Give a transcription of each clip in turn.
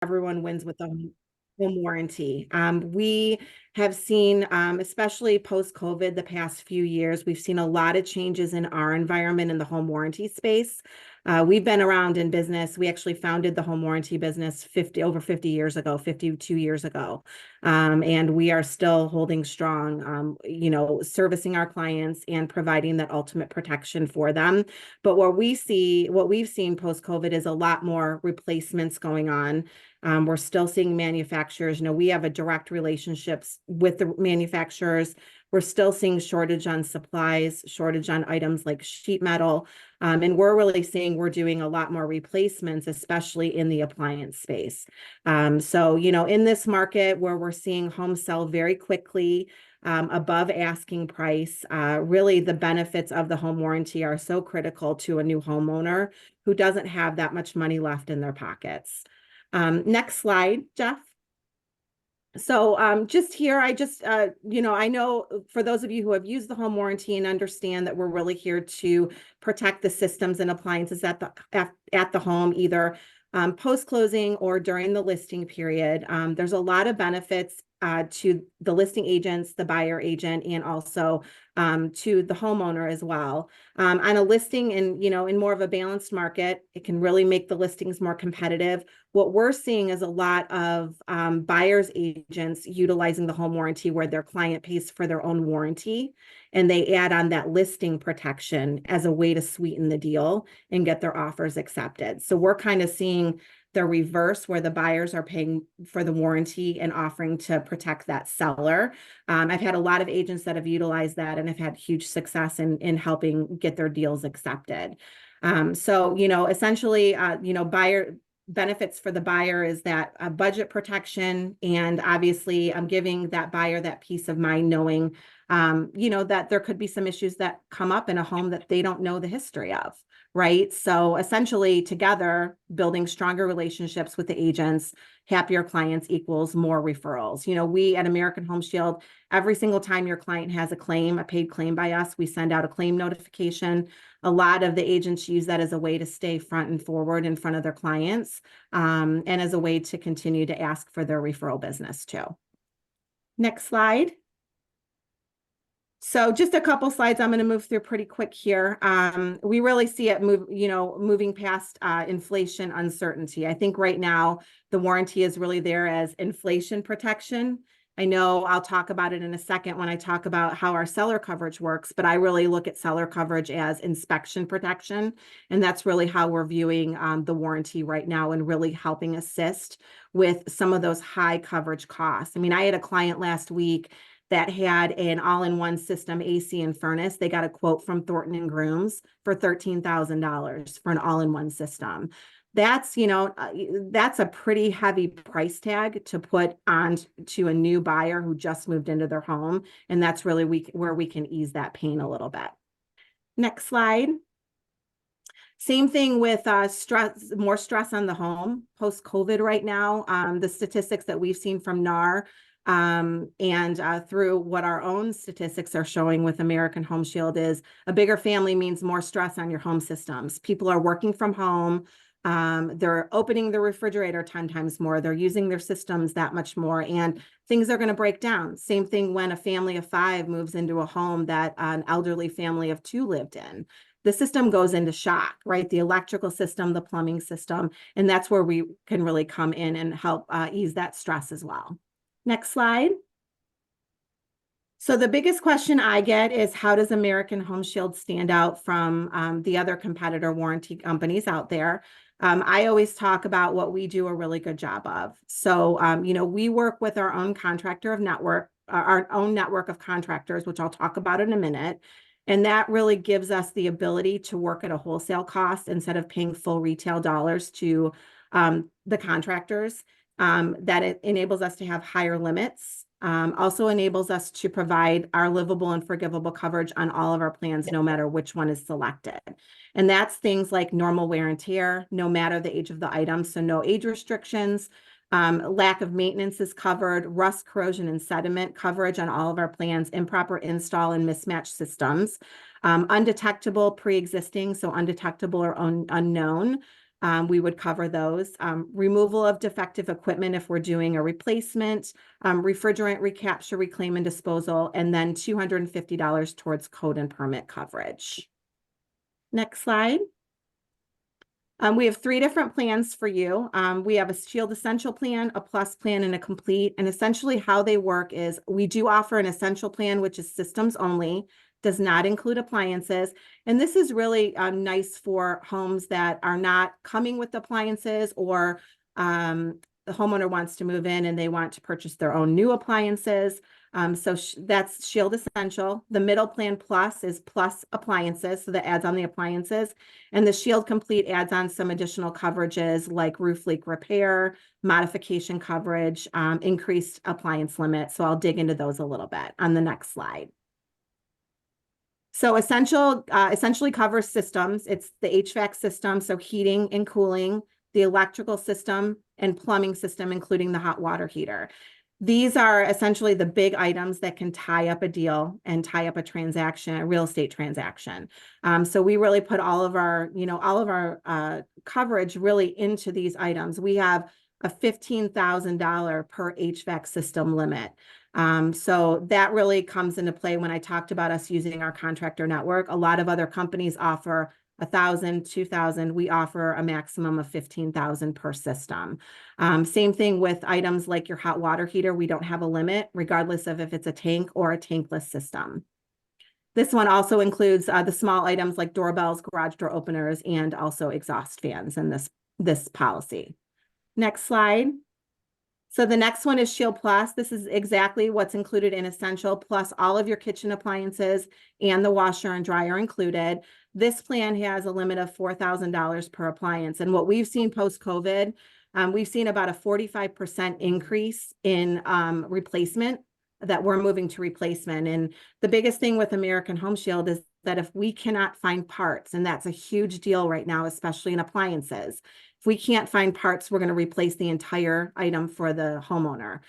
everyone wins with the home warranty. We have seen, especially post-COVID, the past few years, we've seen a lot of changes in our environment in the home warranty space. We've been around in business. We actually founded the home warranty business over 50 years ago, 52 years ago. And we are still holding strong, servicing our clients and providing that ultimate protection for them. But what we've seen post-COVID is a lot more replacements going on. We're still seeing manufacturers, we have a direct relationships with the manufacturers. We're still seeing shortage on supplies, shortage on items like sheet metal. And we're really seeing we're doing a lot more replacements, especially in the appliance space. So, in this market where we're seeing homes sell very quickly, above asking price, really the benefits of the home warranty are so critical to a new homeowner who doesn't have that much money left in their pockets. Next slide, Jeff. So just here, I know for those of you who have used the home warranty and understand that we're really here to protect the systems and appliances at the home, either post-closing or during the listing period. There's a lot of benefits to the listing agents, the buyer agent, and also to the homeowner as well. On a listing in more of a balanced market, it can really make the listings more competitive. What we're seeing is a lot of buyers agents utilizing the home warranty where their client pays for their own warranty and they add on that listing protection as a way to sweeten the deal and get their offers accepted. So we're kind of seeing the reverse where the buyers are paying for the warranty and offering to protect that seller. I've had a lot of agents that have utilized that and have had huge success in helping get their deals accepted. So, essentially, buyer benefits for the buyer is that budget protection. And obviously, I'm giving that buyer that peace of mind knowing, that there could be some issues that come up in a home that they don't know the history of. Right. So essentially together, building stronger relationships with the agents, happier clients equals more referrals. We at American Home Shield, every single time your client has a paid claim by us, we send out a claim notification. A lot of the agents use that as a way to stay front and forward in front of their clients, and as a way to continue to ask for their referral business too. Next slide. So just a couple slides I'm going to move through pretty quick here. We really see it moving past inflation uncertainty. I think right now the warranty is really there as inflation protection. I know I'll talk about it in a second when I talk about how our seller coverage works, but I really look at seller coverage as inspection protection. And that's really how we're viewing the warranty right now and really helping assist with some of those high coverage costs. I mean, I had a client last week that had an all-in-one system, AC and furnace. They got a quote from Thornton and Grooms for $13,000 for an all-in-one system. That's, that's a pretty heavy price tag to put on to a new buyer who just moved into their home. And that's really where we can ease that pain a little bit. Next slide. Same thing with more stress on the home post-COVID right now. The statistics that we've seen from NAR and through what our own statistics are showing with American Home Shield is a bigger family means more stress on your home systems. People are working from home. They're opening the refrigerator 10 times more. They're using their systems that much more, and things are going to break down. Same thing when a family of 5 moves into a home that an elderly family of 2 lived in. The system goes into shock, right? The electrical system, the plumbing system, and that's where we can really come in and help ease that stress as well. Next slide. So the biggest question I get is, how does American Home Shield stand out from the other competitor warranty companies out there? I always talk about what we do a really good job of. So, we work with our own our own network of contractors, which I'll talk about in a minute. And that really gives us the ability to work at a wholesale cost instead of paying full retail dollars to the contractors. That it enables us to have higher limits, also enables us to provide our livable and forgivable coverage on all of our plans, no matter which one is selected. And that's things like normal wear and tear, no matter the age of the item, so no age restrictions. Lack of maintenance is covered, rust, corrosion, and sediment coverage on all of our plans, improper install and mismatched systems, undetectable pre-existing, so undetectable or unknown. we would cover those. Removal of defective equipment if we're doing a replacement, refrigerant recapture, reclaim, and disposal, and then $250 towards code and permit coverage. Next slide. We have 3 different plans for you. We have a Shield Essential plan, a Plus plan, and a Complete. And essentially how they work is we do offer an Essential plan, which is systems only, does not include appliances. And this is really nice for homes that are not coming with appliances, or the homeowner wants to move in and they want to purchase their own new appliances. So that's Shield Essential. The middle plan Plus is Plus appliances, so that adds on the appliances. And the Shield Complete adds on some additional coverages like roof leak repair, modification coverage, increased appliance limit. So I'll dig into those a little bit on the next slide. So essentially covers systems. It's the HVAC system, so heating and cooling, the electrical system, and plumbing system, including the hot water heater. These are essentially the big items that can tie up a deal and tie up a transaction, a real estate transaction. So we really put all of our coverage really into these items. We have a $15,000 per HVAC system limit. So that really comes into play when I talked about us using our contractor network. A lot of other companies offer 1,000, 2,000. We offer a maximum of 15,000 per system. Same thing with items like your hot water heater. We don't have a limit, regardless of if it's a tank or a tankless system. This one also includes the small items like doorbells, garage door openers, and also exhaust fans in this policy. Next slide. So the next one is Shield Plus. This is exactly what's included in Essential, plus all of your kitchen appliances and the washer and dryer included. This plan has a limit of $4,000 per appliance. And what we've seen post-COVID, we've seen about a 45% increase in replacement, that we're moving to replacement. And the biggest thing with American Home Shield is that if we cannot find parts, and that's a huge deal right now, especially in appliances, if we can't find parts, we're going to replace the entire item for the homeowner.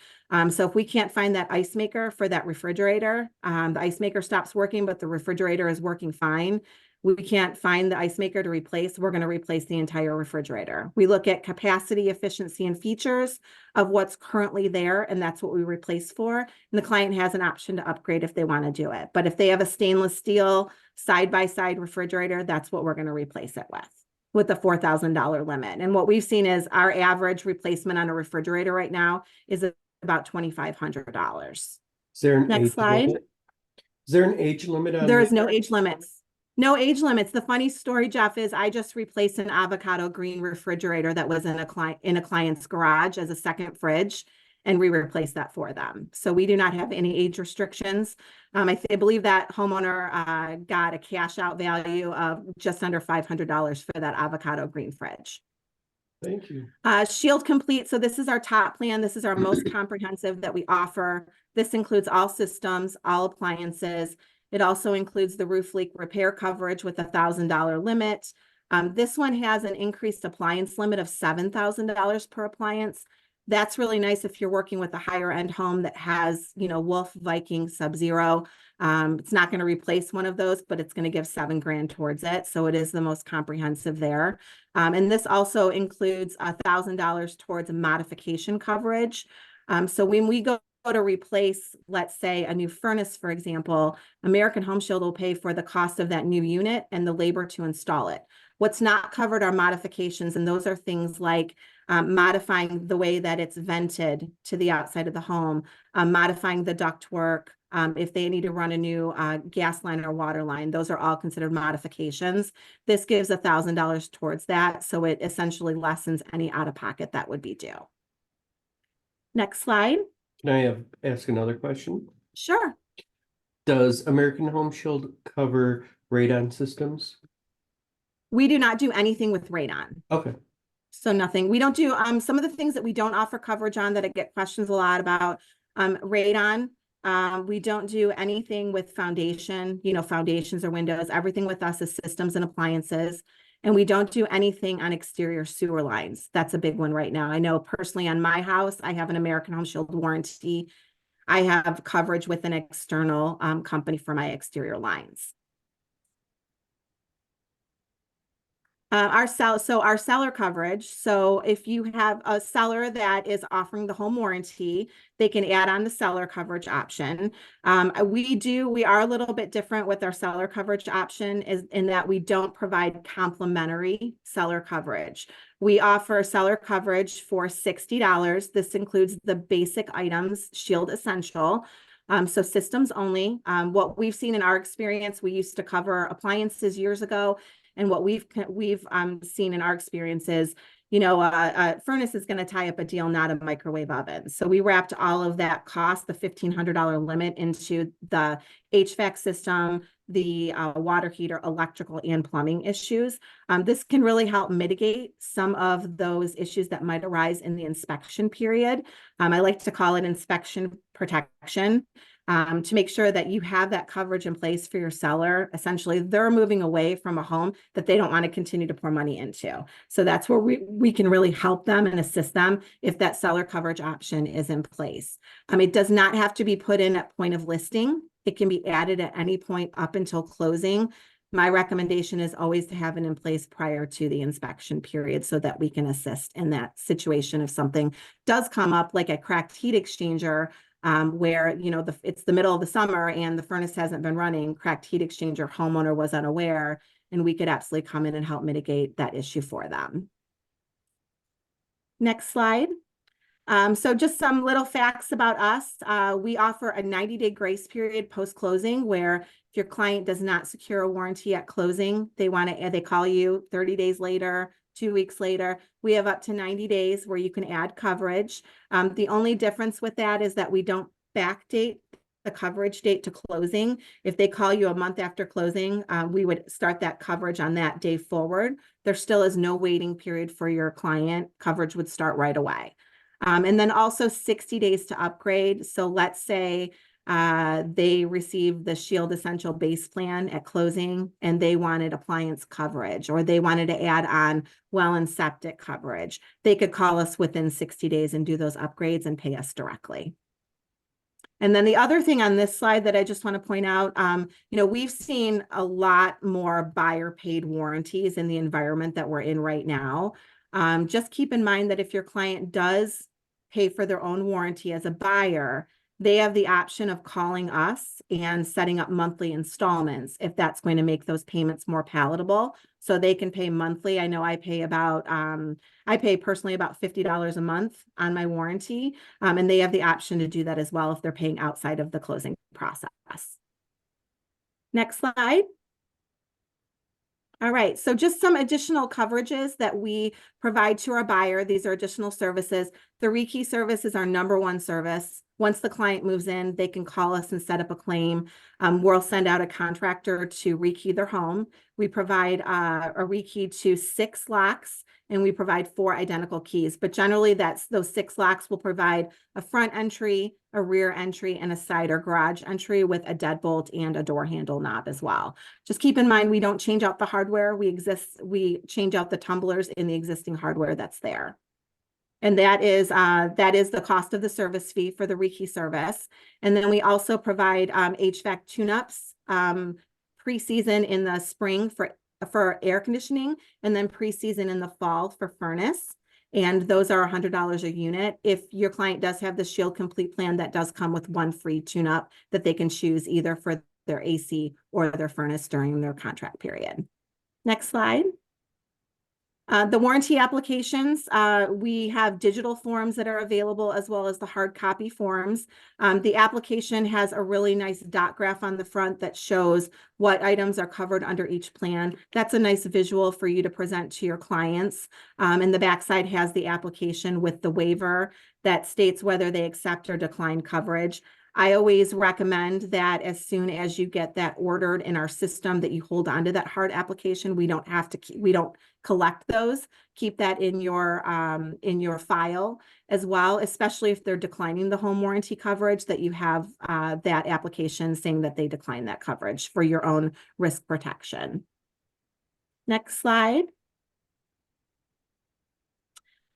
So if we can't find that ice maker for that refrigerator, the ice maker stops working, but the refrigerator is working fine. We can't find the ice maker to replace, we're going to replace the entire refrigerator. We look at capacity, efficiency, and features of what's currently there, and that's what we replace for. And the client has an option to upgrade if they want to do it. But if they have a stainless steel side-by-side refrigerator, that's what we're going to replace it with a $4,000 limit. And what we've seen is our average replacement on a refrigerator right now is about $2,500. Is there an Next age slide. limit? Is there an age limit on There is no age limits. No age limits. The funny story, Jeff, is I just replaced an avocado green refrigerator that was in a client's garage as a second fridge, and we replaced that for them. So we do not have any age restrictions. I believe that homeowner got a cash out value of just under $500 for that avocado green fridge. Thank you. Shield Complete. So this is our top plan. This is our most comprehensive that we offer. This includes all systems, all appliances. It also includes the roof leak repair coverage with a $1,000 limit. This one has an increased appliance limit of $7,000 per appliance. That's really nice if you're working with a higher end home that has, Wolf, Viking, Sub-Zero. It's not going to replace one of those, but it's going to give $7,000 towards it. So it is the most comprehensive there. And this also includes $1,000 towards modification coverage. So when we go to replace, let's say, a new furnace, for example, American Home Shield will pay for the cost of that new unit and the labor to install it. What's not covered are modifications, and those are things like modifying the way that it's vented to the outside of the home, modifying the ductwork, if they need to run a new gas line or water line. Those are all considered modifications. This gives $1,000 towards that, so it essentially lessens any out-of-pocket that would be due. Next slide. Can I ask another question? Sure. Does American Home Shield cover radon systems? We do not do anything with radon. Okay. So nothing. We don't do some of the things that we don't offer coverage on that I get questions a lot about. Radon. We don't do anything with foundation, foundations or windows. Everything with us is systems and appliances. And we don't do anything on exterior sewer lines. That's a big one right now. I know personally on my house, I have an American Home Shield warranty. I have coverage with an external company for my exterior lines. Our seller coverage. So if you have a seller that is offering the home warranty, they can add on the seller coverage option. We are a little bit different with our seller coverage option is in that we don't provide complimentary seller coverage. We offer seller coverage for $60. This includes the basic items, Shield Essential. So systems only. What we've seen in our experience, we used to cover appliances years ago. And what we've seen in our experience is, a furnace is going to tie up a deal, not a microwave oven. So we wrapped all of that cost, the $1,500 limit, into the HVAC system, the water heater, electrical, and plumbing issues. This can really help mitigate some of those issues that might arise in the inspection period. I like to call it inspection protection. To make sure that you have that coverage in place for your seller. Essentially, they're moving away from a home that they don't want to continue to pour money into. So that's where we can really help them and assist them if that seller coverage option is in place. It does not have to be put in at point of listing. It can be added at any point up until closing. My recommendation is always to have it in place prior to the inspection period so that we can assist in that situation if something does come up, like a cracked heat exchanger, where it's the middle of the summer and the furnace hasn't been running, cracked heat exchanger, homeowner was unaware, and we could absolutely come in and help mitigate that issue for them. Next slide. So just some little facts about us. We offer a 90-day grace period post-closing, where if your client does not secure a warranty at closing, they call you 30 days later, 2 weeks later. We have up to 90 days where you can add coverage. The only difference with that is that we don't backdate the coverage date to closing. If they call you a month after closing, we would start that coverage on that day forward. There still is no waiting period for your client. Coverage would start right away. And then also 60 days to upgrade. So let's say they received the Shield Essential base plan at closing and they wanted appliance coverage, or they wanted to add on well and septic coverage. They could call us within 60 days and do those upgrades and pay us directly. And then the other thing on this slide that I just want to point out, we've seen a lot more buyer paid warranties in the environment that we're in right now. Just keep in mind that if your client does pay for their own warranty as a buyer, they have the option of calling us and setting up monthly installments if that's going to make those payments more palatable. So they can pay monthly. I know I pay personally about $50 a month on my warranty. And they have the option to do that as well if they're paying outside of the closing process. Next slide. All right, so just some additional coverages that we provide to our buyer. These are additional services. The rekey service is our #1 service. Once the client moves in, they can call us and set up a claim. We'll send out a contractor to rekey their home. We provide a rekey to 6 locks, and we provide 4 identical keys. But generally, those 6 locks will provide a front entry, a rear entry, and a side or garage entry with a deadbolt and a door handle knob as well. Just keep in mind, we don't change out the hardware. We change out the tumblers in the existing hardware that's there. And that is the cost of the service fee for the rekey service. And then we also provide HVAC tune-ups pre-season in the spring for air conditioning, and then pre-season in the fall for furnace. And those are $100 a unit. If your client does have the Shield Complete plan, that does come with 1 free tune-up that they can choose either for their AC or their furnace during their contract period. Next slide. The warranty applications, we have digital forms that are available as well as the hard copy forms. The application has a really nice dot graph on the front that shows what items are covered under each plan. That's a nice visual for you to present to your clients. And the backside has the application with the waiver that states whether they accept or decline coverage. I always recommend that as soon as you get that ordered in our system, that you hold on to that hard application. We don't collect those. Keep that in your file as well, especially if they're declining the home warranty coverage, that you have that application saying that they decline that coverage for your own risk protection. Next slide.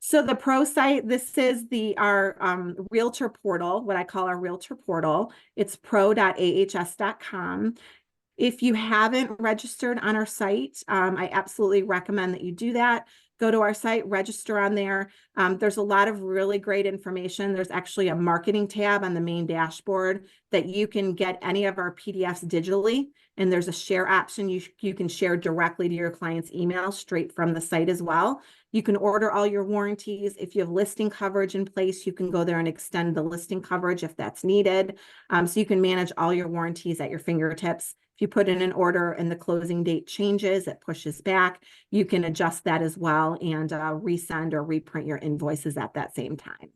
So the Pro site, this is our realtor portal, what I call our realtor portal. It's pro.ahs.com. If you haven't registered on our site, I absolutely recommend that you do that. Go to our site, register on there. There's a lot of really great information. There's actually a marketing tab on the main dashboard that you can get any of our PDFs digitally. And there's a share option. You can share directly to your client's email straight from the site as well. You can order all your warranties. If you have listing coverage in place, you can go there and extend the listing coverage if that's needed. So you can manage all your warranties at your fingertips. If you put in an order and the closing date changes, it pushes back, you can adjust that as well and resend or reprint your invoices at that same time.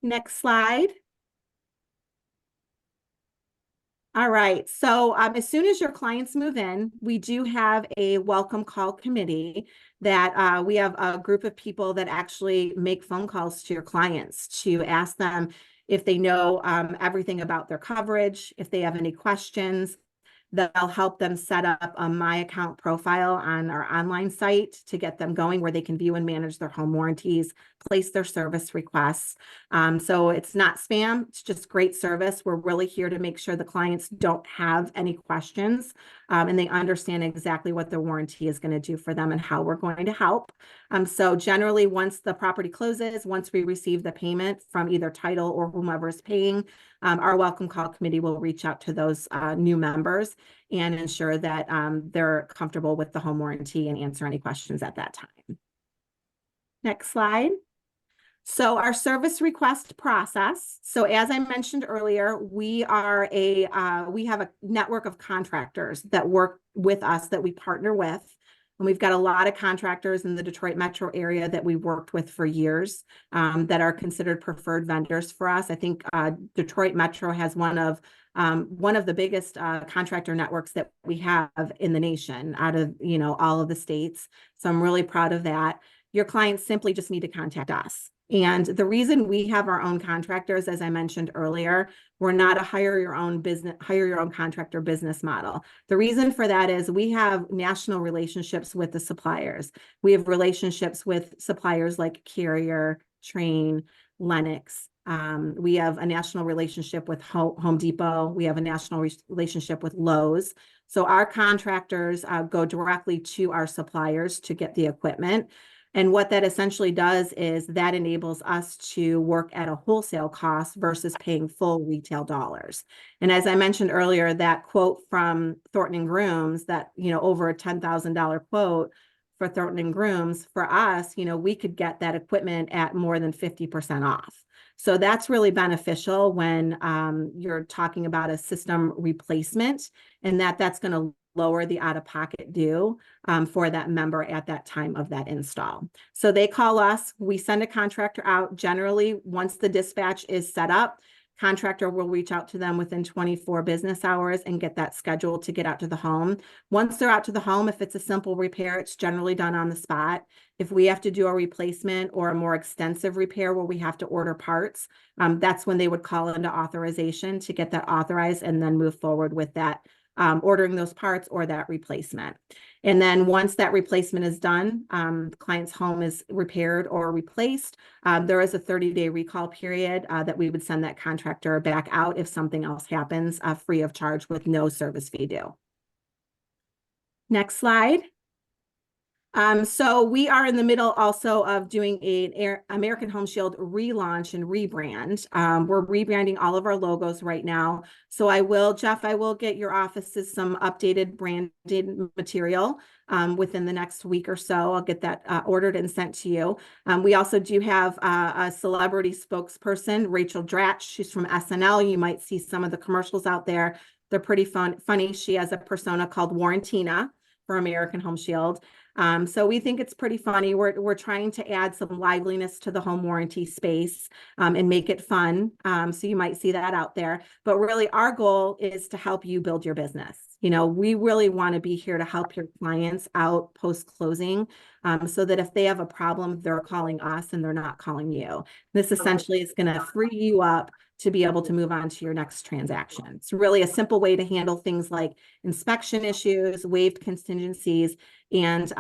Next slide. All right, so as soon as your clients move in, we do have a welcome call committee that we have a group of people that actually make phone calls to your clients to ask them if they know everything about their coverage, if they have any questions. They'll help them set up a My Account profile on our online site to get them going where they can view and manage their home warranties, place their service requests. So it's not spam, it's just great service. We're really here to make sure the clients don't have any questions and they understand exactly what their warranty is going to do for them and how we're going to help. So generally, once the property closes, once we receive the payment from either title or whomever is paying, our welcome call committee will reach out to those new members and ensure that they're comfortable with the home warranty and answer any questions at that time. Next slide. So our service request process. So as I mentioned earlier, we have a network of contractors that work with us that we partner with. And we've got a lot of contractors in the Detroit metro area that we've worked with for years that are considered preferred vendors for us. I think Detroit Metro has one of the biggest contractor networks that we have in the nation out of, all of the states. So I'm really proud of that. Your clients simply just need to contact us. And the reason we have our own contractors, as I mentioned earlier, we're not a hire your own contractor business model. The reason for that is we have national relationships with the suppliers. We have relationships with suppliers like Carrier, Trane, Lennox. We have a national relationship with Home Depot. We have a national relationship with Lowe's. So our contractors go directly to our suppliers to get the equipment. And what that essentially does is that enables us to work at a wholesale cost versus paying full retail dollars. And as I mentioned earlier, that quote from Thornton and Grooms, that, over a $10,000 quote for Thornton and Grooms, for us, we could get that equipment at more than 50% off. So that's really beneficial when you're talking about a system replacement, and that's going to lower the out-of-pocket due for that member at that time of that install. So they call us, we send a contractor out. Generally, once the dispatch is set up, contractor will reach out to them within 24 business hours and get that scheduled to get out to the home. Once they're out to the home, if it's a simple repair, it's generally done on the spot. If we have to do a replacement or a more extensive repair where we have to order parts, that's when they would call into authorization to get that authorized and then move forward with that ordering those parts or that replacement. And then once that replacement is done, the client's home is repaired or replaced, there is a 30-day recall period that we would send that contractor back out if something else happens free of charge with no service fee due. Next slide. So we are in the middle also of doing an American Home Shield relaunch and rebrand. We're rebranding all of our logos right now. So Jeff, I will get your offices some updated branded material within the next week or so. I'll get that ordered and sent to you. We also do have a celebrity spokesperson, Rachel Dratch. She's from SNL. You might see some of the commercials out there. They're pretty funny. She has a persona called Warrantina for American Home Shield. So we think it's pretty funny. We're trying to add some liveliness to the home warranty space and make it fun. So you might see that out there. But really, our goal is to help you build your business. We really want to be here to help your clients out post-closing so that if they have a problem, they're calling us and they're not calling you. This essentially is going to free you up to be able to move on to your next transaction. It's really a simple way to handle things like inspection issues, waived contingencies, and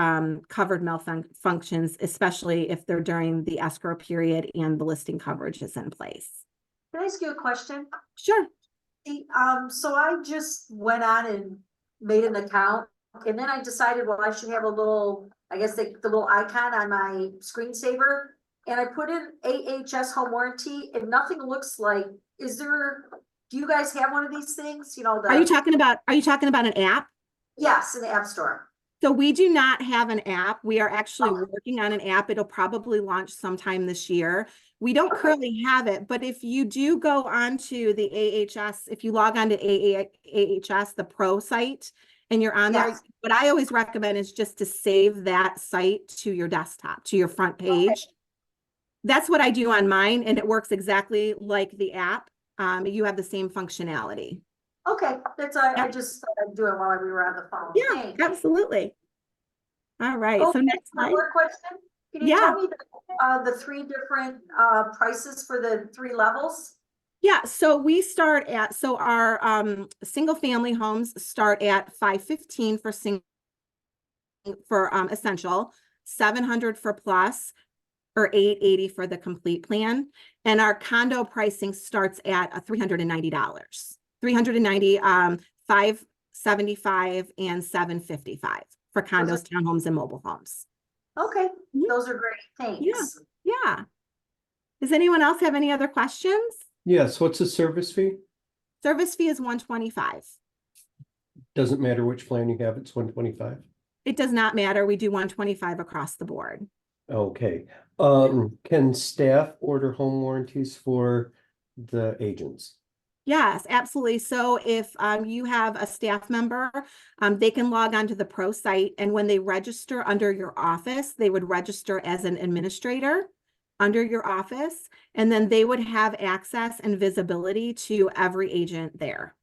covered malfunctions, especially if they're during the escrow period and the listing coverage is in place. Can I ask you a question? Sure. So I just went on and made an account, and then I decided, well, I should have a little, I guess the little icon on my screensaver. And I put in AHS home warranty and nothing looks like, do you guys have one of these things? You know, Are you talking about an app? yes, in the App Store. So we do not have an app. We are actually working on an app. It'll probably launch sometime this year. We don't currently have it, but if you do go onto the AHS, if you log on to AHS, the pro site, and you're on there, Yes. what I always recommend is just to save that site to your desktop, to your front page. That's what I do on mine, and it works exactly like the app. You have the same functionality. Okay, I just thought I'd do it while we were on the phone. Yeah, Thanks. absolutely. All right, Oh, so next one slide. more question. Can you Yeah. tell me the three different prices for the three levels? Yeah, so we start at, so our single family homes start at $515 for essential, 700 for plus, or 880 for the complete plan. And our condo pricing starts at $390. 390, 575 and 755 for condos, townhomes, and mobile homes. Okay, Mhm. those are great. Thanks. Yeah. Does anyone else have any other questions? Yes, what's the service fee? Service fee is $125. Doesn't matter which plan you have, it's 125. It does not matter. We do 125 across the board. Okay, can staff order home warranties for the agents? Yes, absolutely. So if you have a staff member, they can log on to the pro site, and when they register under your office, they would register as an administrator under your office, and then they would have access and visibility to every agent there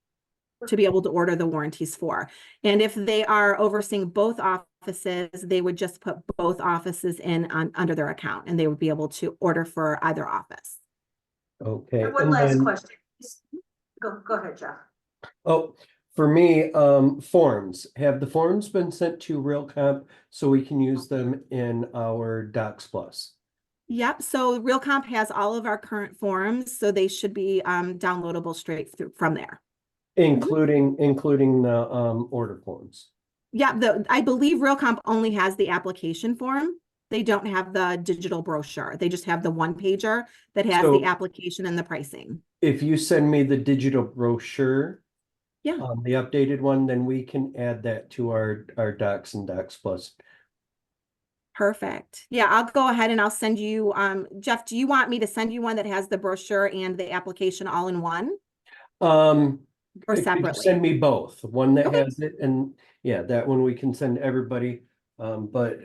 to be able to order the warranties for. And if they are overseeing both offices, they would just put both offices in under their account, and they would be able to order for either office. Okay. And one last question. Go ahead, Jeff. Oh, for me, forms. Have the forms been sent to RealComp so we can use them in our Docs Plus? Yep, so RealComp has all of our current forms, so they should be downloadable straight through from there. Including the order forms. Yeah, I believe RealComp only has the application form. They don't have the digital brochure. They just have the one pager that has the application and the pricing. If you send me the digital brochure, yeah, the updated one, then we can add that to our Docs and Docs Plus. Perfect. Yeah, I'll go ahead and I'll send you, Jeff, do you want me to send you one that has the brochure and the application all in one? Or separately? Send me both, one that has it, and yeah, that one we can send everybody. But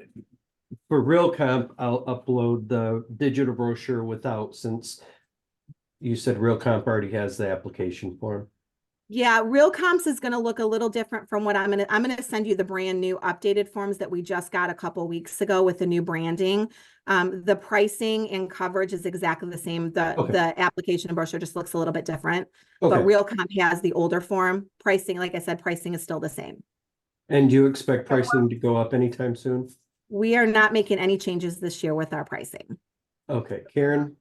for RealComp, I'll upload the digital brochure without, since you said RealComp already has the application form. Yeah, RealComps is going to look a little different from what I'm going to send you the brand new updated forms that we just got a couple weeks ago with the new branding. The pricing and coverage is exactly the same. The application and brochure just looks a little bit different. But RealComp has the older form. Pricing, like I said, pricing is still the same. And do you expect pricing to go up anytime soon? We are not making any changes this year with our pricing. Okay, Karen?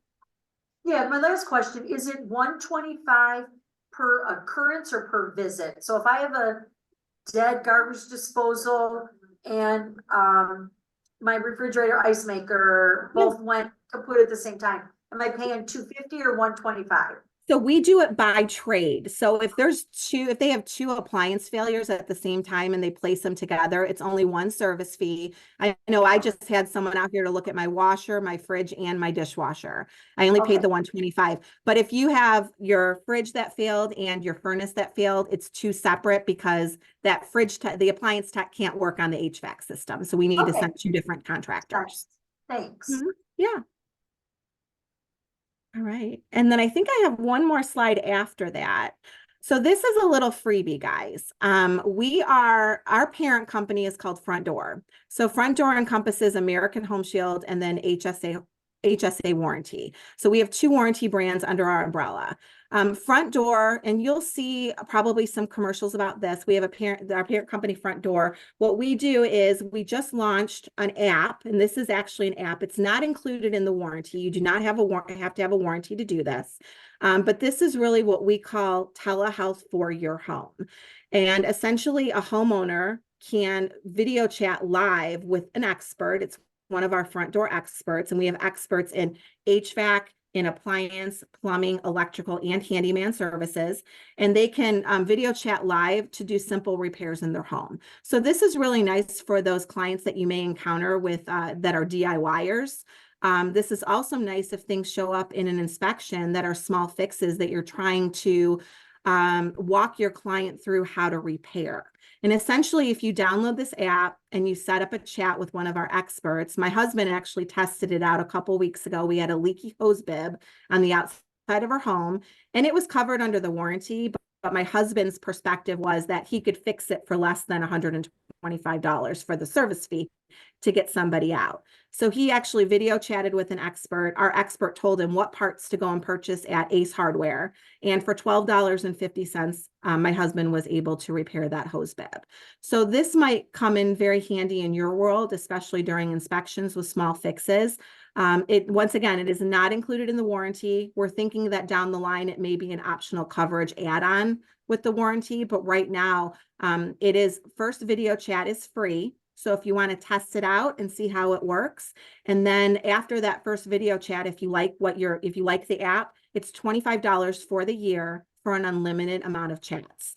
Yeah, my last question, is it 125 per occurrence or per visit? So if I have a dead garbage disposal and my refrigerator ice maker both went kaput at the same time, am I paying 250 or 125? So we do it by trade. So if they have two appliance failures at the same time and they place them together, it's only one service fee. I know I just had someone out here to look at my washer, my fridge, and my dishwasher. I only paid the 125. But if you have your fridge that failed and your furnace that failed, it's two separate, because that the appliance tech can't work on the HVAC system. So we need to send two different contractors. Thanks. Yeah. All right. And then I think I have one more slide after that. So this is a little freebie, guys. Our parent company is called Front Door. So Front Door encompasses American Home Shield and then HSA HSA warranty. So we have 2 warranty brands under our umbrella. Front Door, and you'll see probably some commercials about this. We have our parent company, Front Door. What we do is we just launched an app, and this is actually an app. It's not included in the warranty. You do not have have to have a warranty to do this. But this is really what we call telehealth for your home. And essentially a homeowner can video chat live with an expert. It's one of our Front Door experts, and we have experts in HVAC, in appliance, plumbing, electrical, and handyman services. And they can video chat live to do simple repairs in their home. So this is really nice for those clients that you may encounter with that are DIYers. This is also nice if things show up in an inspection that are small fixes that you're trying to walk your client through how to repair. And essentially, if you download this app and you set up a chat with one of our experts, my husband actually tested it out a couple weeks ago. We had a leaky hose bib on the outside of our home, and it was covered under the warranty. But my husband's perspective was that he could fix it for less than $125 for the service fee to get somebody out. So he actually video chatted with an expert. Our expert told him what parts to go and purchase at Ace Hardware. And for $12.50, my husband was able to repair that hose bib. So this might come in very handy in your world, especially during inspections with small fixes. Once again, it is not included in the warranty. We're thinking that down the line, it may be an optional coverage add-on with the warranty, but right now, it is first video chat is free. So if you want to test it out and see how it works, and then after that first video chat, if you like the app, it's $25 for the year for an unlimited amount of chats.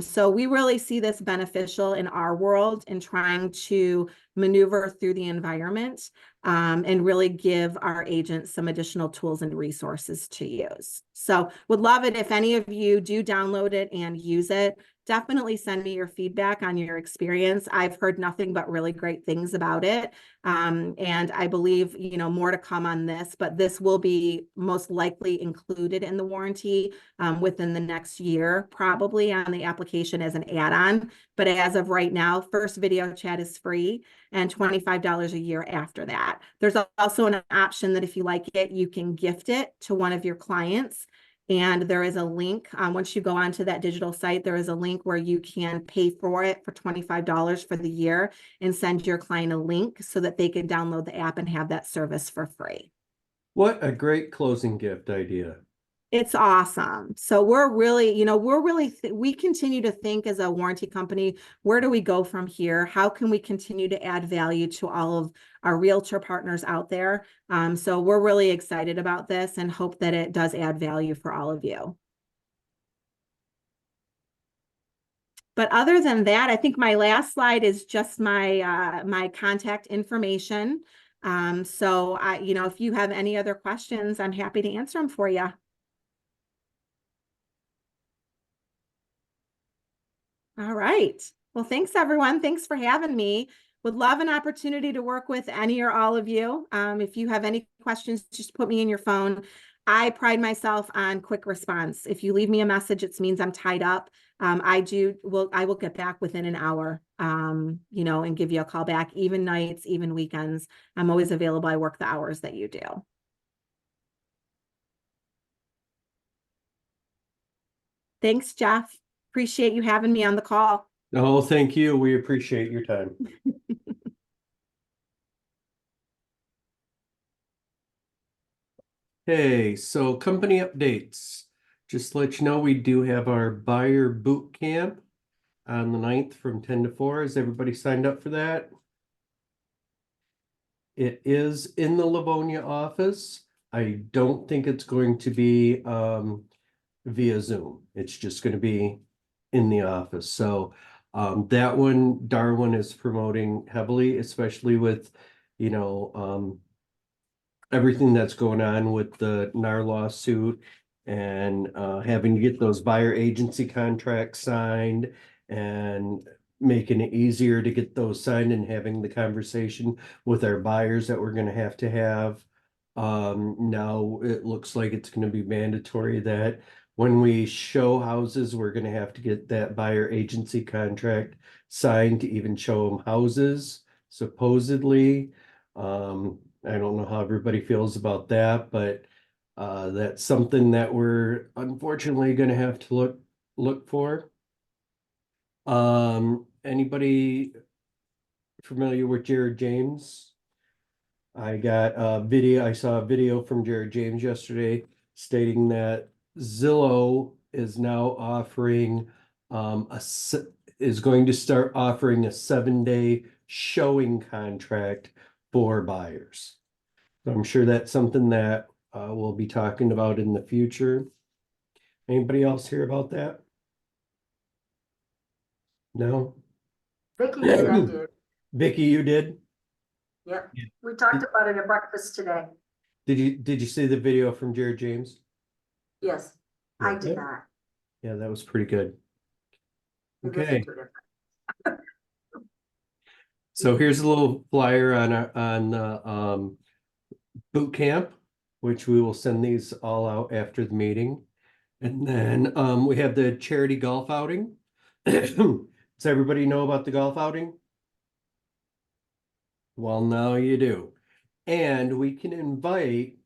So we really see this beneficial in our world in trying to maneuver through the environment and really give our agents some additional tools and resources to use. So would love it if any of you do download it and use it. Definitely send me your feedback on your experience. I've heard nothing but really great things about it. And I believe, more to come on this, but this will be most likely included in the warranty within the next year, probably on the application as an add-on. But as of right now, first video chat is free and $25 a year after that. There's also an option that if you like it, you can gift it to one of your clients. And there is a link, once you go onto that digital site, there is a link where you can pay for it for $25 for the year and send your client a link so that they can download the app and have that service for free. What a great closing gift idea. It's awesome. So we're really, we continue to think as a warranty company, where do we go from here? How can we continue to add value to all of our realtor partners out there? So we're really excited about this and hope that it does add value for all of you. But other than that, I think my last slide is just my my contact information. So if you have any other questions, I'm happy to answer them for you. All right. Well, thanks, everyone. Thanks for having me. Would love an opportunity to work with any or all of you. If you have any questions, just put me in your phone. I pride myself on quick response. If you leave me a message, it means I'm tied up. I will get back within an hour, and give you a call back, even nights, even weekends. I'm always available. I work the hours that you do. Thanks, Jeff. Appreciate you having me on the call. Oh, thank you. We appreciate your time. Hey, so company updates. Just to let you know, we do have our buyer boot camp on the 9th from 10 to 4. Is everybody signed up for that? It is in the Livonia office. I don't think it's going to be via Zoom. It's just going to be in the office. So that one Darwin is promoting heavily, especially with everything that's going on with the NAR lawsuit and having to get those buyer agency contracts signed and making it easier to get those signed and having the conversation with our buyers that we're going to have. Now it looks like it's going to be mandatory that when we show houses, we're going to have to get that buyer agency contract signed to even show them houses, supposedly. I don't know how everybody feels about that, but that's something that we're unfortunately gonna have to look for. Anybody familiar with Jared James? I saw a video from Jared James yesterday stating that Zillow is now offering is going to start offering a 7-day showing contract for buyers. So I'm sure that's something that we'll be talking about in the future. Anybody else hear about that? No? Vicky did, I did. Vicky, you did? Yep. Yeah. We talked about it at breakfast today. Did you see the video from Jared James? Yes, I Yeah. did not. Yeah, that was pretty good. I listened Okay, to it. so here's a little flyer on the boot camp, which we will send these all out after the meeting. And then we have the charity golf outing. Does everybody know about the golf outing? Well, now you do. And we can invite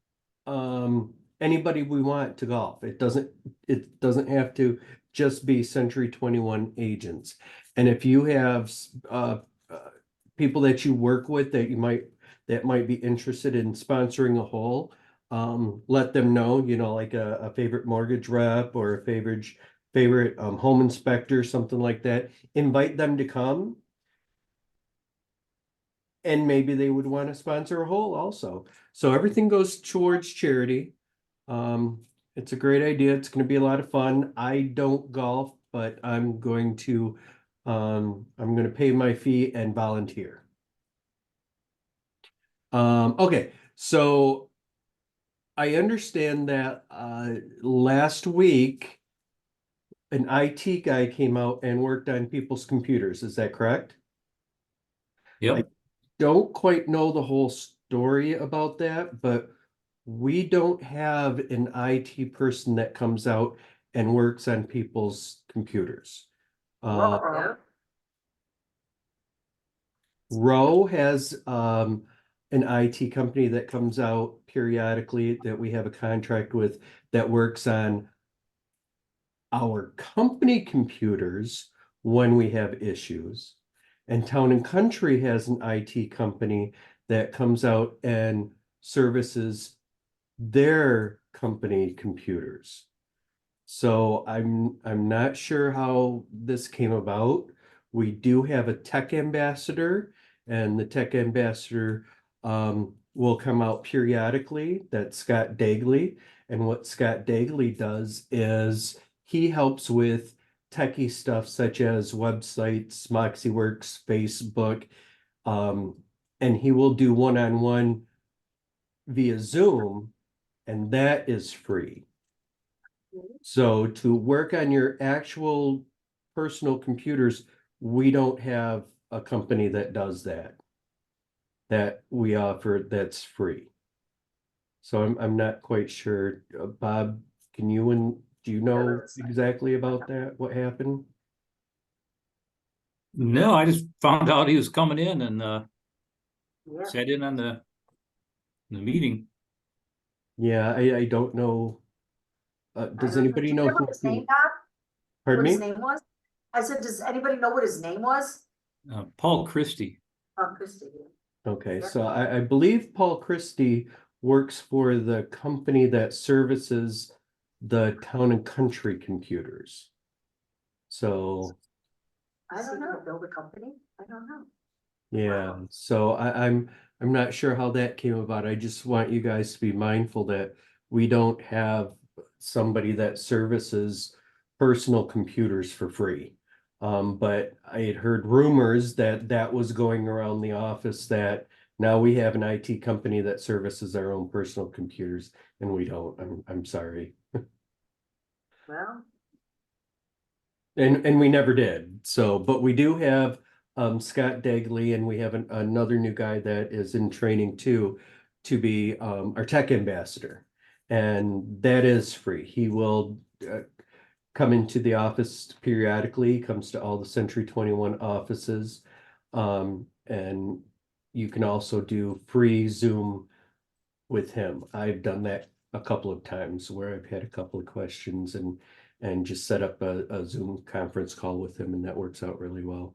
anybody we want to golf. It doesn't have to just be Century 21 agents. And if you have people that you work with that might be interested in sponsoring a hole, let them know, like a favorite mortgage rep or a favorite home inspector, something like that. Invite them to come. And maybe they would want to sponsor a hole also. So everything goes towards charity. It's a great idea. It's going to be a lot of fun. I don't golf, but I'm going to pay my fee and volunteer. Okay, so I understand that last week an IT guy came out and worked on people's computers. Is that correct? Yep. Don't quite know the whole story about that, but we don't have an IT person that comes out and works on people's computers. Row has an IT company that comes out periodically that we have a contract with that works on our company computers when we have issues. And Town and Country has an IT company that comes out and services their company computers. So I'm not sure how this came about. We do have a tech ambassador, and the tech ambassador will come out periodically. That's Scott Dagley. And what Scott Dagley does is he helps with techie stuff such as websites, MoxieWorks, Facebook, and he will do one-on-one via Zoom, and that is free. So to work on your actual personal computers, we don't have a company that does that we offer that's free. So I'm not quite sure. Bob, do you know exactly about that? What happened? No, I just found out he was coming in and Yeah. sat in on the meeting. Yeah, I don't know. Does anybody know Remember who? his name, Bob? Pardon What his me? name was? I said, does anybody know what his name was? Paul Christie. Oh, Christie. Okay, Yeah. so I believe Paul Christie works for the company that services the Town and Country computers. So, I don't know, build a company? I don't know. yeah, so I'm not sure how that came about. I just want you guys to be mindful that we don't have somebody that services personal computers for free. But I had heard rumors that that was going around the office that now we have an IT company that services our own personal computers and we don't. I'm sorry. Well, And we never did. So, but we do have Scott Dagley, and we have another new guy that is in training too, to be our tech ambassador. And that is free. He will come into the office periodically, comes to all the Century 21 offices, and you can also do free Zoom with him. I've done that a couple of times where I've had a couple of questions and just set up a Zoom conference call with him, and that works out really well.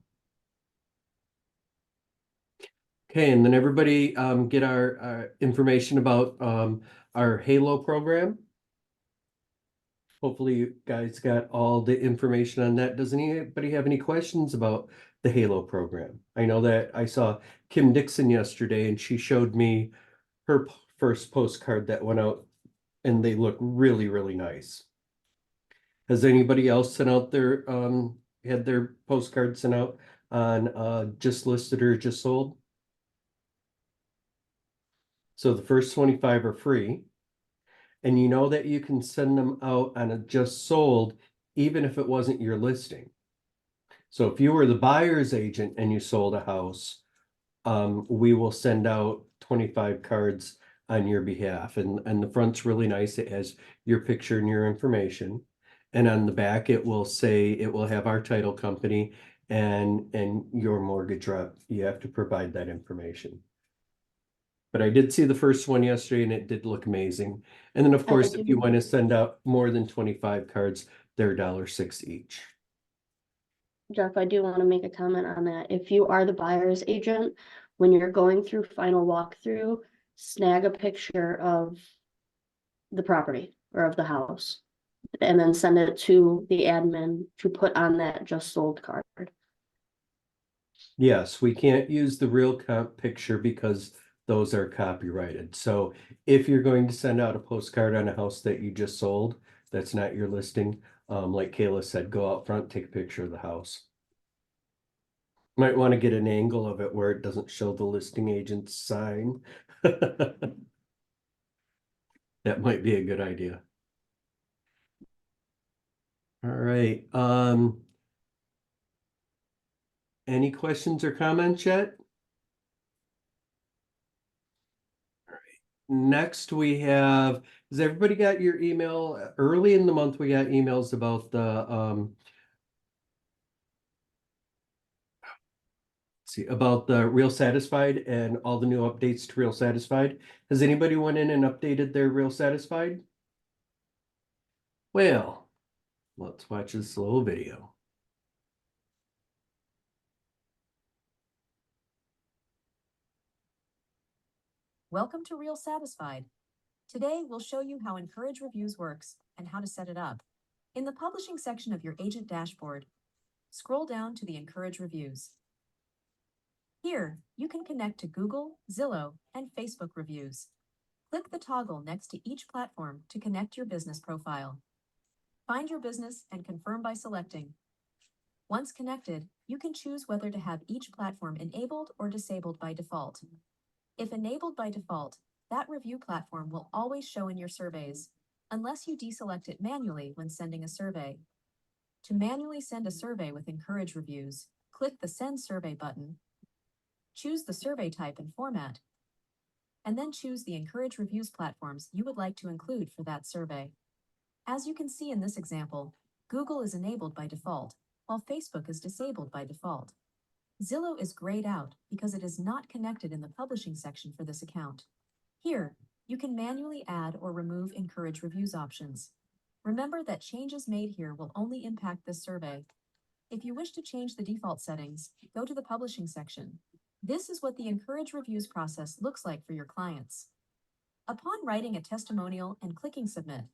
Okay, and then everybody get our information about our Halo program. Hopefully you guys got all the information on that. Does anybody have any questions about the Halo program? I know that I saw Kim Dixon yesterday and she showed me her first postcard that went out and they look really, really nice. Has anybody else sent out their had their postcards sent out on just listed or just sold? So the first 25 are free. And you know that you can send them out on a just sold, even if it wasn't your listing. So if you were the buyer's agent and you sold a house, we will send out 25 cards on your behalf. And the front's really nice. It has your picture and your information. And on the back, it will say, it will have our title company and your mortgage rep. You have to provide that information. But I did see the first one yesterday and it did look amazing. And then, of course, if you want to send out more than 25 cards, they're $1.06 each. Jeff, I do want to make a comment on that. If you are the buyer's agent, when you're going through final walkthrough, snag a picture of the property or of the house. And then send it to the admin to put on that just sold card. Yes, we can't use the real comp picture because those are copyrighted. So if you're going to send out a postcard on a house that you just sold, that's not your listing. Like Kayla said, go out front, take a picture of the house. Might want to get an angle of it where it doesn't show the listing agent's sign. That might be a good idea. All right. Any questions or comments yet? Next, we have, has everybody got your email? Early in the month, we got emails about the about the Real Satisfied and all the new updates to Real Satisfied. Has anybody went in and updated their Real Satisfied? Well, let's watch this little video. Welcome to Real Satisfied. Today, we'll show you how Encourage Reviews works and how to set it up. In the publishing section of your agent dashboard, scroll down to the Encourage Reviews. Here, you can connect to Google, Zillow, and Facebook reviews. Click the toggle next to each platform to connect your business profile. Find your business and confirm by selecting. Once connected, you can choose whether to have each platform enabled or disabled by default. If enabled by default, that review platform will always show in your surveys, unless you deselect it manually when sending a survey. To manually send a survey with Encourage Reviews, click the Send Survey button, choose the survey type and format, and then choose the Encourage Reviews platforms you would like to include for that survey. As you can see in this example, Google is enabled by default, while Facebook is disabled by default. Zillow is grayed out because it is not connected in the publishing section for this account. Here, you can manually add or remove Encourage Reviews options. Remember that changes made here will only impact this survey. If you wish to change the default settings, go to the publishing section. This is what the Encourage Reviews process looks like for your clients. Upon writing a testimonial and clicking Submit,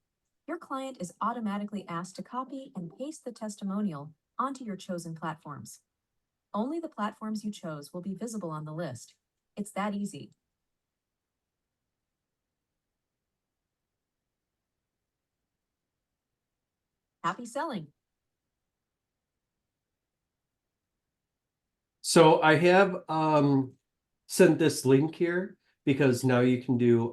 your client is automatically asked to copy and paste the testimonial onto your chosen platforms. Only the platforms you chose will be visible on the list. It's that easy. Happy selling! So I have sent this link here because now you can do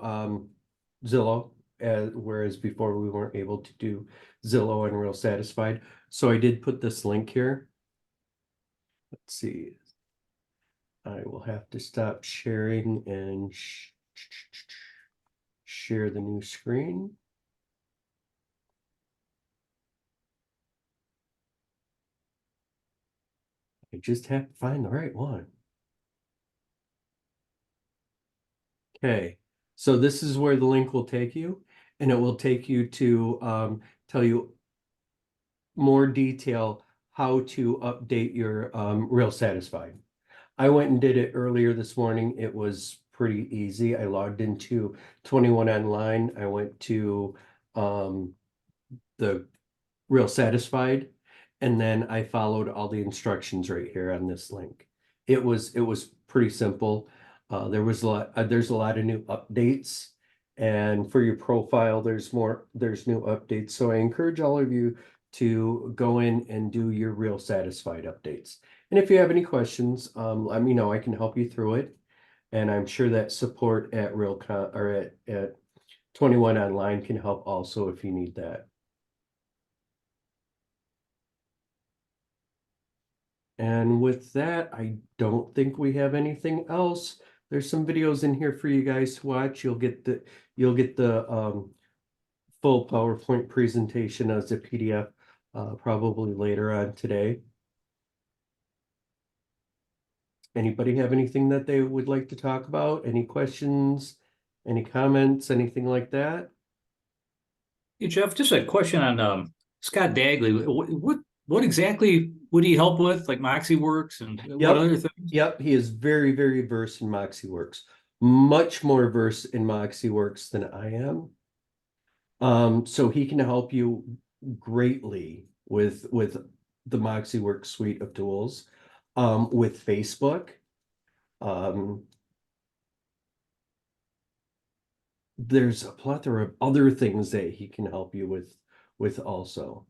Zillow, whereas before we weren't able to do Zillow and Real Satisfied. So I did put this link here. Let's see. I will have to stop sharing and share the new screen. I just have to find the right one. Okay, so this is where the link will take you, and it will take you to tell you more detail how to update your Real Satisfied. I went and did it earlier this morning. It was pretty easy. I logged into 21 Online. I went to the Real Satisfied, and then I followed all the instructions right here on this link. It was pretty simple. There's a lot of new updates, and for your profile, there's new updates. So I encourage all of you to go in and do your Real Satisfied updates. And if you have any questions, let me know. I can help you through it. And I'm sure that support at Realcom or at 21 Online can help also if you need that. And with that, I don't think we have anything else. There's some videos in here for you guys to watch. You'll get the full PowerPoint presentation as a PDF probably later on today. Anybody have anything that they would like to talk about? Any questions, any comments, anything like that? Hey, Jeff, just a question on Scott Dagley. What exactly would he help with, like MoxieWorks and Yep. what other things? Yep, he is very, very versed in MoxieWorks. Much more versed in MoxieWorks than I am. So he can help you greatly with the MoxieWorks suite of tools. With Facebook. There's a plethora of other things that he can help you with also.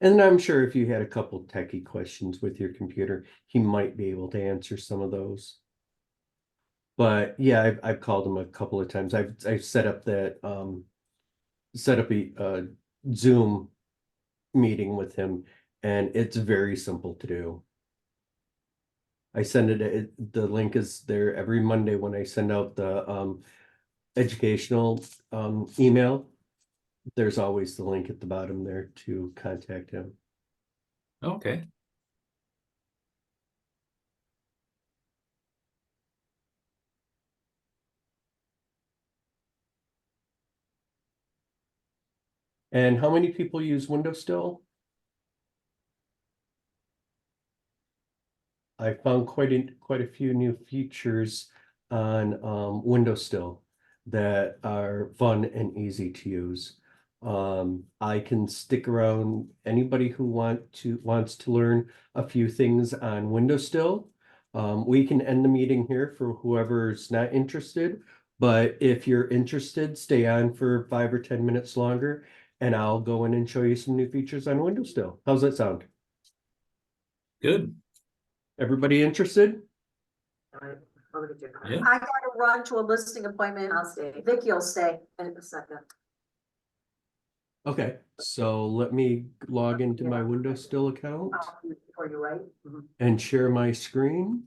And I'm sure if you had a couple techie questions with your computer, he might be able to answer some of those. But yeah, I've called him a couple of times. I've set up that set up a Zoom meeting with him, and it's very simple to do. I send the link is there every Monday when I send out the educational email. There's always the link at the bottom there to contact him. Okay. And how many people use Windows still? I found quite a few new features on Windows still that are fun and easy to use. I can stick around. Anybody who wants to learn a few things on Windows still. We can end the meeting here for whoever's not interested. But if you're interested, stay on for 5 or 10 minutes longer, and I'll go in and show you some new features on Windows still. How's that sound? Good. Everybody interested? Yeah. I gotta run to a listing appointment. I'll stay. Vicky will stay in a second. Okay, so let me log into my Windows Still account Are you right? and share my screen.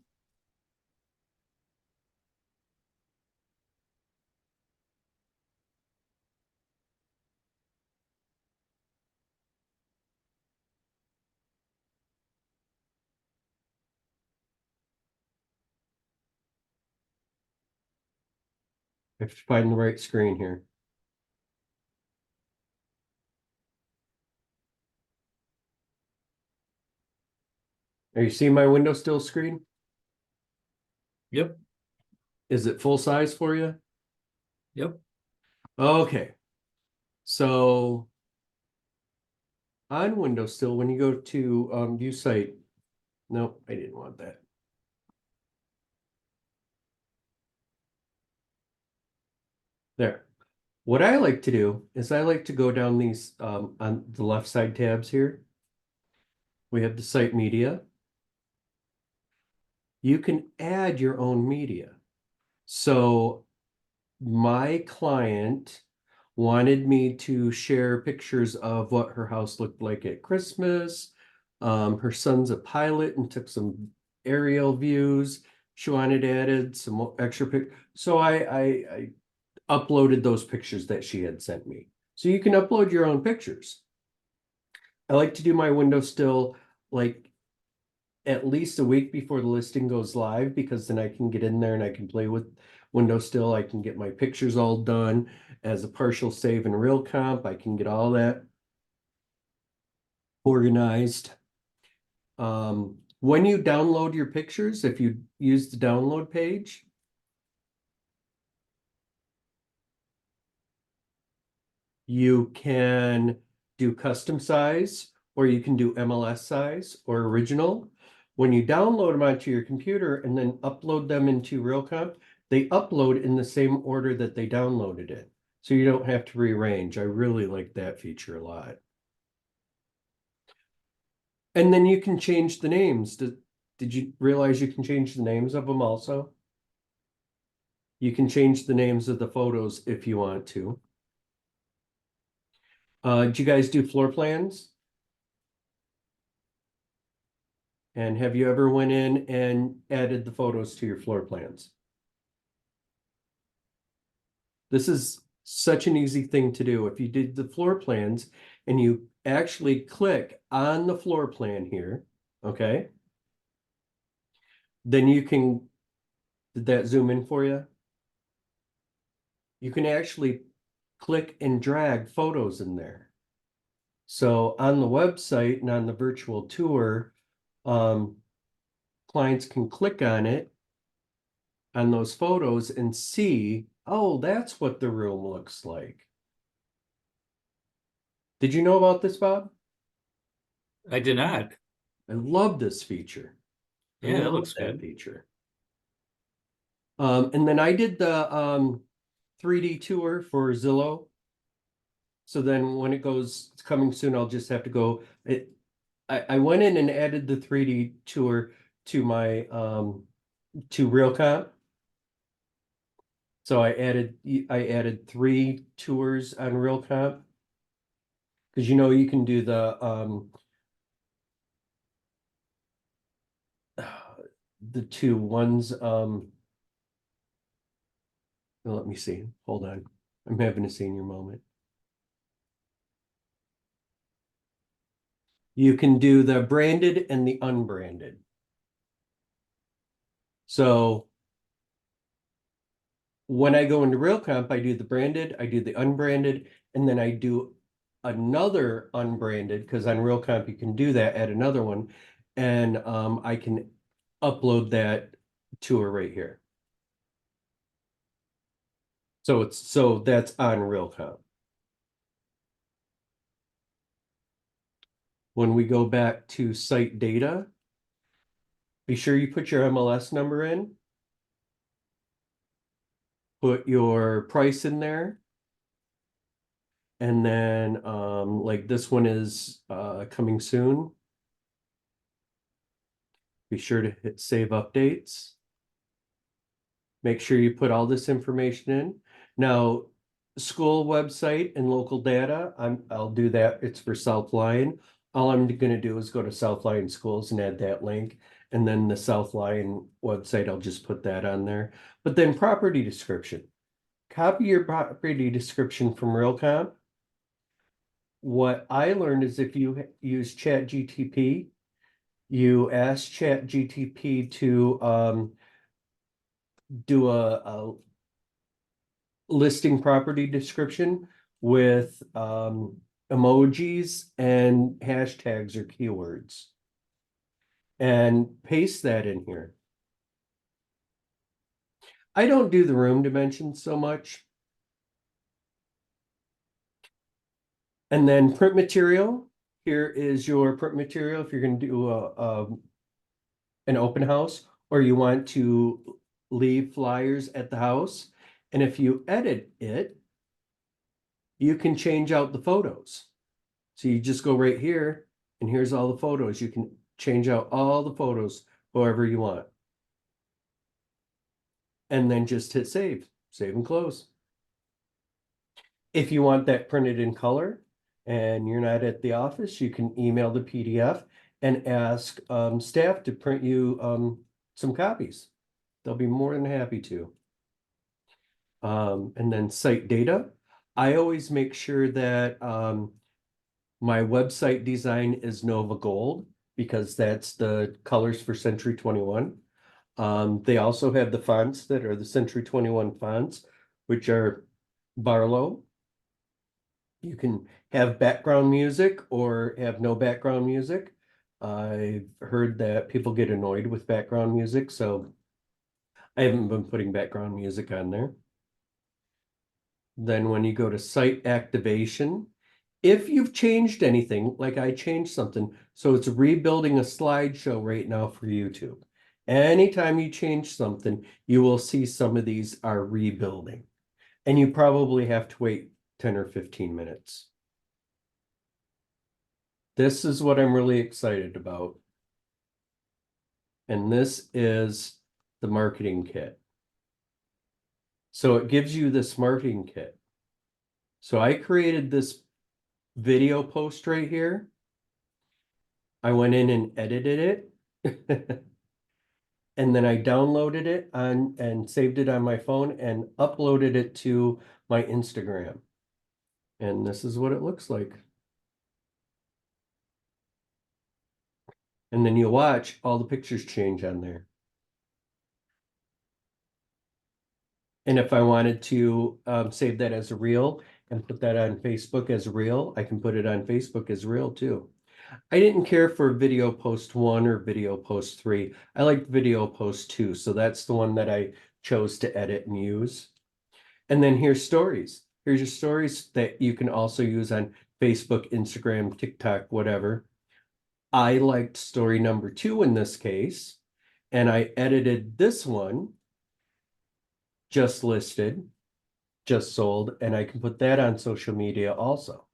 I have to find the right screen here. Are you seeing my Windows Still screen? Yep. Is it full size for you? Yep. Okay. So on Windows Still, when you go to view site, nope, I didn't want that. There. What I like to do is I like to go down these on the left side tabs here. We have the site media. You can add your own media. So my client wanted me to share pictures of what her house looked like at Christmas. Her son's a pilot and took some aerial views. She wanted added some extra so I uploaded those pictures that she had sent me. So you can upload your own pictures. I like to do my Windows Still like at least a week before the listing goes live, because then I can get in there and I can play with window still. I can get my pictures all done as a partial save in Real Comp. I can get all that organized. When you download your pictures, if you use the download page, you can do custom size, or you can do MLS size or original. When you download them onto your computer and then upload them into RealComp, they upload in the same order that they downloaded it. So you don't have to rearrange. I really like that feature a lot. And then you can change the names. Did you realize you can change the names of them also? You can change the names of the photos if you want to. Do you guys do floor plans? And have you ever went in and added the photos to your floor plans? This is such an easy thing to do. If you did the floor plans and you actually click on the floor plan here, okay? Then you can, did that zoom in for you? You can actually click and drag photos in there. So on the website and on the virtual tour, clients can click on it, on those photos, and see, oh, that's what the room looks like. Did you know about this, Bob? I did not. I love this feature. I Yeah, that love looks that good. feature. And then I did the 3D tour for Zillow. So then when it's coming soon, I'll just have to go. I went in and added the 3D tour to my to RealComp. So I added 3 tours on RealComp. Because you can do the 2 ones. Let me see. Hold on. I'm having a senior moment. You can do the branded and the unbranded. So when I go into RealComp, I do the branded, I do the unbranded, and then I do another unbranded, because on RealComp you can do that, add another one, and I can upload that tour right here. So that's on RealComp. When we go back to site data, be sure you put your MLS number in. Put your price in there. And then like this one is coming soon. Be sure to hit save updates. Make sure you put all this information in. Now, school website and local data, I'll do that. It's for South Lyon. All I'm gonna do is go to South Lyon Schools and add that link. And then the South Lyon website, I'll just put that on there. But then property description. Copy your property description from RealComp. What I learned is if you use ChatGPT, you ask ChatGPT to do a listing property description with emojis and hashtags or keywords, and paste that in here. I don't do the room dimensions so much. And then print material. Here is your print material if you're going to do an open house, or you want to leave flyers at the house. And if you edit it, you can change out the photos. So you just go right here, and here's all the photos. You can change out all the photos however you want. And then just hit save and close. If you want that printed in color and you're not at the office, you can email the PDF and ask staff to print you some copies. They'll be more than happy to. And then site data. I always make sure that my website design is Nova Gold, because that's the colors for Century 21. They also have the fonts that are the Century 21 fonts, which are Barlow. You can have background music or have no background music. I've heard that people get annoyed with background music, so I haven't been putting background music on there. Then when you go to site activation, if you've changed anything, like I changed something, so it's rebuilding a slideshow right now for YouTube. Anytime you change something, you will see some of these are rebuilding. And you probably have to wait 10 or 15 minutes. This is what I'm really excited about. And this is the marketing kit. So it gives you this marketing kit. So I created this video post right here. I went in and edited it. And then I downloaded it and saved it on my phone and uploaded it to my Instagram. And this is what it looks like. And then you watch all the pictures change on there. And if I wanted to save that as a reel and put that on Facebook as a reel, I can put it on Facebook as reel too. I didn't care for video post 1 or video post 3. I liked video post 2, so that's the one that I chose to edit and use. And then here's stories. Here's your stories that you can also use on Facebook, Instagram, TikTok, whatever. I liked story number 2 in this case, and I edited this one, just listed, just sold, and I can put that on social media also.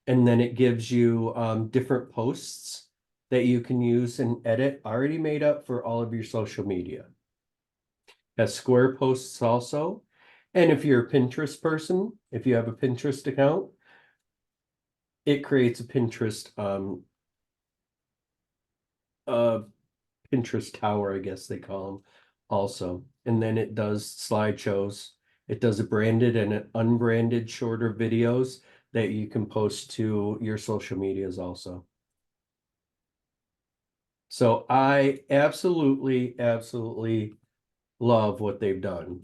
And then it gives you different posts that you can use and edit already made up for all of your social media. Has square posts also. And if you're a Pinterest person, if you have a Pinterest account, it creates a Pinterest Pinterest tower, I guess they call them also. And then it does slideshows. It does a branded and an unbranded shorter videos that you can post to your social medias also. So I absolutely, absolutely love what they've done.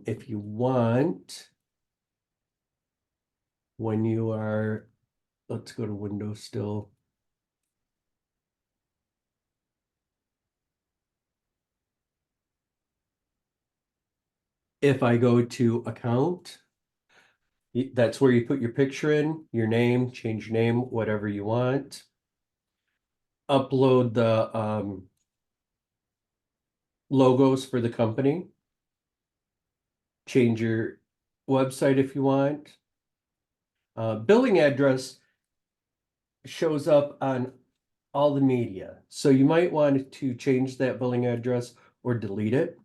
If you want, when you are, let's go to Windows still. If I go to account, that's where you put your picture in, your name, change your name, whatever you want. Upload the logos for the company. Change your website if you want. Billing address shows up on all the media. So you might want to change that billing address or delete it.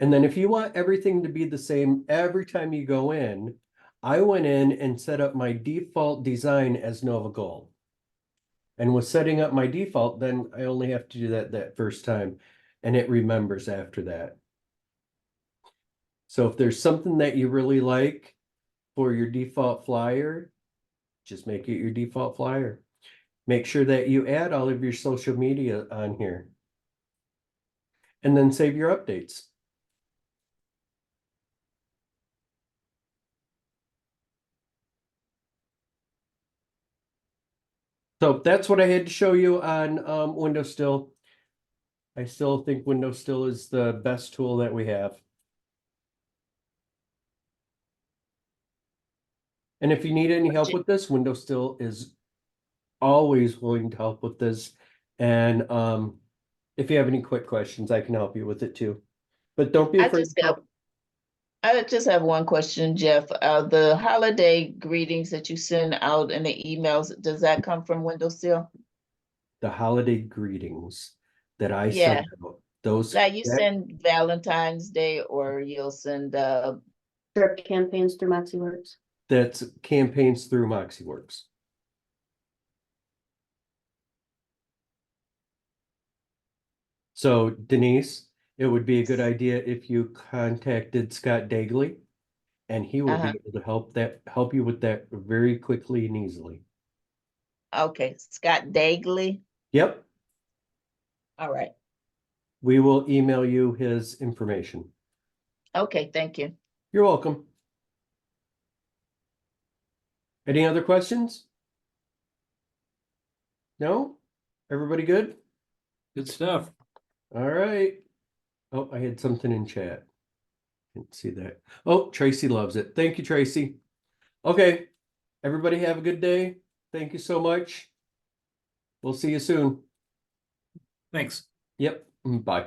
And then if you want everything to be the same every time you go in, I went in and set up my default design as Nova Gold. And with setting up my default, then I only have to do that first time, and it remembers after that. So if there's something that you really like for your default flyer, just make it your default flyer. Make sure that you add all of your social media on here. And then save your updates. So that's what I had to show you on Windows Still. I still think Windows Still is the best tool that we have. And if you need any help with this, Windows Still is always willing to help with this. And if you have any quick questions, I can help you with it too. But don't be afraid. I just have one question, Jeff. The holiday greetings that you send out in the emails, does that come from Windows Still? The holiday greetings that I Yeah. sent out, those. Now you send Valentine's Day or you'll send Drip campaigns through MoxieWorks. That's campaigns through MoxieWorks. So Denise, it would be a good idea if you contacted Scott Dagley, and he will be able to help you with that very quickly and easily. okay, Scott Dagley. Yep. All right. We will email you his information. Okay, thank you. You're welcome. Any other questions? No? Everybody good? Good stuff. All right. Oh, I had something in chat. Didn't see that. Oh, Tracy loves it. Thank you, Tracy. Okay. Everybody have a good day. Thank you so much. We'll see you soon. Thanks. Yep. Bye.